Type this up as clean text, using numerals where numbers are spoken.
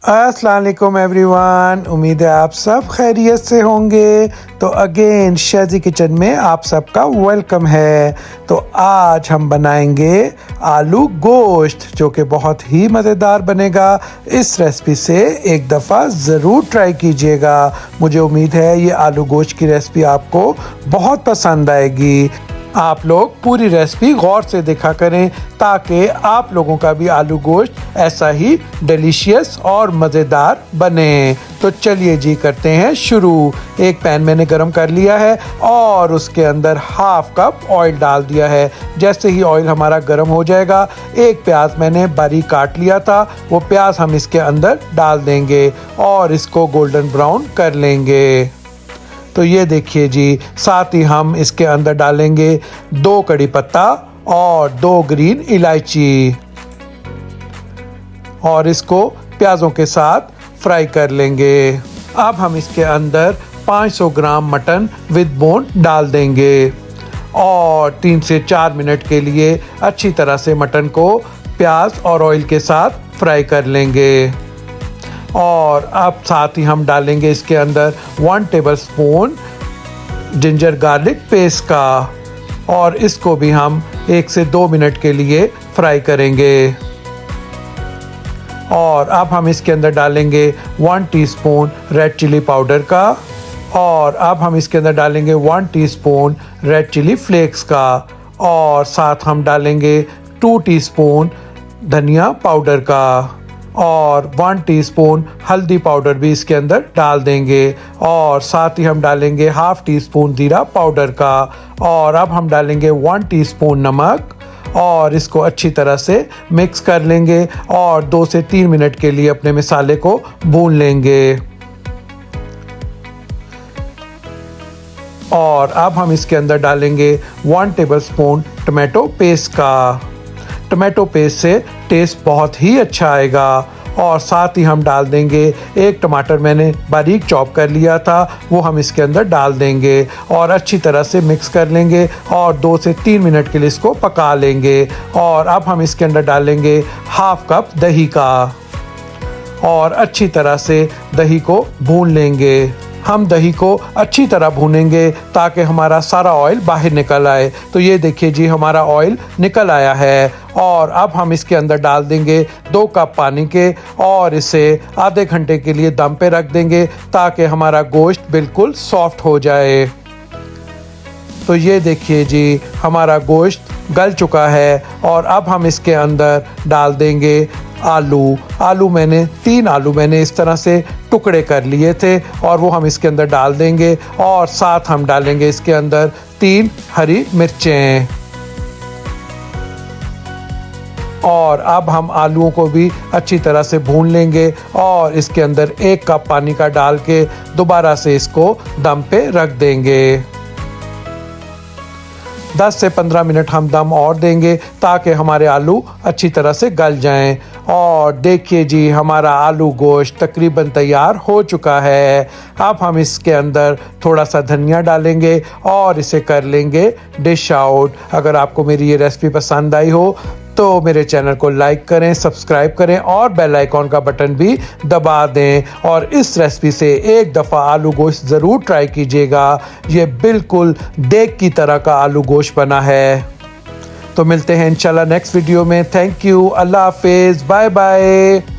अस्सलाम वालेकुम एवरीवन। उम्मीद है आप सब खैरियत से होंगे। तो अगेन शाजी किचन में आप सबका वेलकम है। तो आज हम बनाएंगे आलू गोश्त, जो कि बहुत ही मज़ेदार बनेगा। इस रेसिपी से एक दफ़ा ज़रूर ट्राई कीजिएगा। मुझे उम्मीद है ये आलू गोश्त की रेसिपी आपको बहुत पसंद आएगी। आप लोग पूरी रेसिपी गौर से देखा करें ताकि आप लोगों का भी आलू गोश्त ऐसा ही डिलीशियस और मज़ेदार बने। तो चलिए जी करते हैं शुरू। एक पैन मैंने गरम कर लिया है और उसके अंदर हाफ कप ऑयल डाल दिया है। जैसे ही ऑयल हमारा गरम हो जाएगा, एक प्याज मैंने बारीक काट लिया था, वो प्याज हम इसके अंदर डाल देंगे और इसको गोल्डन ब्राउन कर लेंगे। तो ये देखिए जी, साथ ही हम इसके अंदर डालेंगे 2 कड़ी पत्ता और 2 ग्रीन इलायची और इसको प्याज़ों के साथ फ्राई कर लेंगे। अब हम इसके अंदर 500 ग्राम मटन विद बोन डाल देंगे और 3 से 4 मिनट के लिए अच्छी तरह से मटन को प्याज और ऑयल के साथ फ्राई कर लेंगे। और अब साथ ही हम डालेंगे इसके अंदर 1 टेबलस्पून जिंजर गार्लिक पेस्ट का और इसको भी हम 1 से 2 मिनट के लिए फ्राई करेंगे। और अब हम इसके अंदर डालेंगे 1 टीस्पून रेड चिली पाउडर का और अब हम इसके अंदर डालेंगे 1 टीस्पून रेड चिली फ्लेक्स का और साथ हम डालेंगे 2 टीस्पून धनिया पाउडर का और 1 टीस्पून हल्दी पाउडर भी इसके अंदर डाल देंगे और साथ ही हम डालेंगे हाफ टीस्पून जीरा पाउडर का और अब हम डालेंगे 1 टीस्पून नमक और इसको अच्छी तरह से मिक्स कर लेंगे और 2 से 3 मिनट के लिए अपने मसाले को भून लेंगे। और अब हम इसके अंदर डालेंगे 1 टेबलस्पून टमाटो पेस्ट का। टमाटो पेस्ट से टेस्ट बहुत ही अच्छा आएगा। और साथ ही हम डाल देंगे 1 टमाटर मैंने बारीक चॉप कर लिया था, वो हम इसके अंदर डाल देंगे और अच्छी तरह से मिक्स कर लेंगे और 2 से 3 मिनट के लिए इसको पका लेंगे। और अब हम इसके अंदर डालेंगे हाफ कप दही का और अच्छी तरह से दही को भून लेंगे। हम दही को अच्छी तरह भूनेंगे ताकि हमारा सारा ऑयल बाहर निकल आए। तो ये देखिए जी, हमारा ऑयल निकल आया है और अब हम इसके अंदर डाल देंगे 2 कप पानी के और इसे आधे घंटे के लिए दम पे रख देंगे ताकि हमारा गोश्त बिल्कुल सॉफ्ट हो जाए। तो ये देखिए जी, हमारा गोश्त गल चुका है और अब हम इसके अंदर डाल देंगे आलू मैंने 3 आलू मैंने इस तरह से टुकड़े कर लिए थे और वो हम इसके अंदर डाल देंगे और साथ हम डालेंगे इसके अंदर 3 हरी मिर्चें। और अब हम आलूओं को भी अच्छी तरह से भून लेंगे और इसके अंदर 1 कप पानी का डाल के दोबारा से इसको दम पे रख देंगे। 10 से 15 मिनट हम दम और देंगे ताकि हमारे आलू अच्छी तरह से गल जाएं। और देखिए जी, हमारा आलू गोश्त तकरीबन तैयार हो चुका है। अब हम इसके अंदर थोड़ा सा धनिया डालेंगे और इसे कर लेंगे डिश आउट। अगर आपको मेरी ये रेसिपी पसंद आई हो तो मेरे चैनल को लाइक करें, सब्सक्राइब करें और बेल आइकॉन का बटन भी दबा दें। और इस रेसिपी से एक दफ़ा आलू गोश्त ज़रूर ट्राई कीजिएगा। ये बिल्कुल देग की तरह का आलू गोश्त बना है। तो मिलते हैं इंशाल्लाह नेक्स्ट वीडियो में। थैंक यू, अल्लाह हाफिज़, बाय बाय।